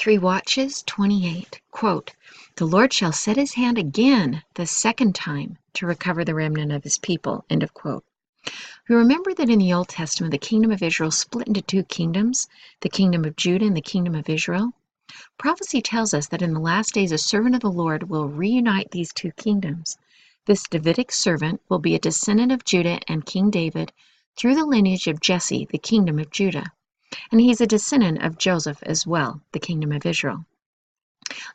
Three Watches 28. Quote, "The Lord shall set his hand again the second time to recover the remnant of his people." End of quote. We remember that in the Old Testament, the kingdom of Israel split into two kingdoms, the kingdom of Judah and the kingdom of Israel. Prophecy tells us that in the last days a servant of the Lord will reunite these two kingdoms. This Davidic servant will be a descendant of Judah and King David through the lineage of Jesse, the kingdom of Judah. And he's a descendant of Joseph as well, the kingdom of Israel.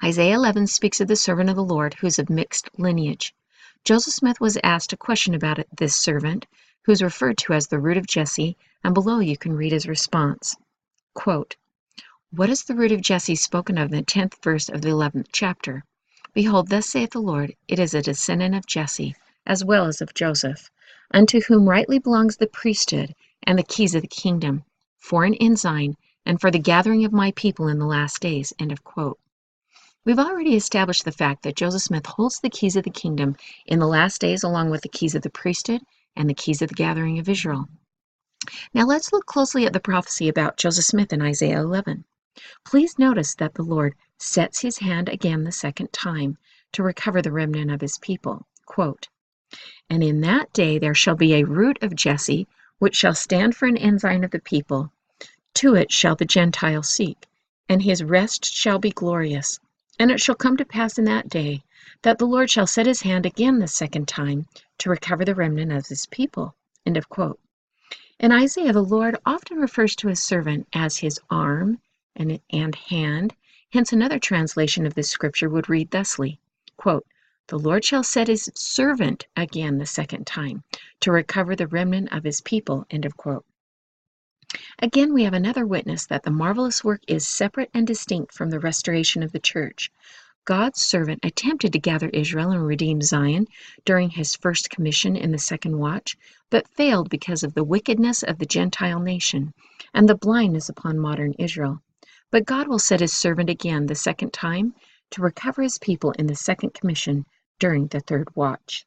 Isaiah 11 speaks of the servant of the Lord who's of mixed lineage. Joseph Smith was asked a question about this servant, who's referred to as the root of Jesse, and below you can read his response. Quote, "What is the root of Jesse spoken of in the 10th verse of the 11th chapter? Behold, thus saith the Lord, it is a descendant of Jesse, as well as of Joseph, unto whom rightly belongs the priesthood and the keys of the kingdom, for an ensign, and for the gathering of my people in the last days." End of quote. We've already established the fact that Joseph Smith holds the keys of the kingdom in the last days, along with the keys of the priesthood and the keys of the gathering of Israel. Now let's look closely at the prophecy about Joseph Smith in Isaiah 11. Please notice that the Lord sets his hand again the second time to recover the remnant of his people. Quote, "And in that day there shall be a root of Jesse, which shall stand for an ensign of the people. To it shall the Gentiles seek, and his rest shall be glorious. And it shall come to pass in that day that the Lord shall set his hand again the second time to recover the remnant of his people." End of quote. In Isaiah, the Lord often refers to his servant as his arm and hand. Hence, another translation of this scripture would read thusly, quote, "The Lord shall set his servant again the second time to recover the remnant of his people." End of quote. Again, we have another witness that the marvelous work is separate and distinct from the restoration of the church. God's servant attempted to gather Israel and redeem Zion during his first commission in the second watch, but failed because of the wickedness of the Gentile nation and the blindness upon modern Israel. But God will set his servant again the second time to recover his people in the second commission during the third watch.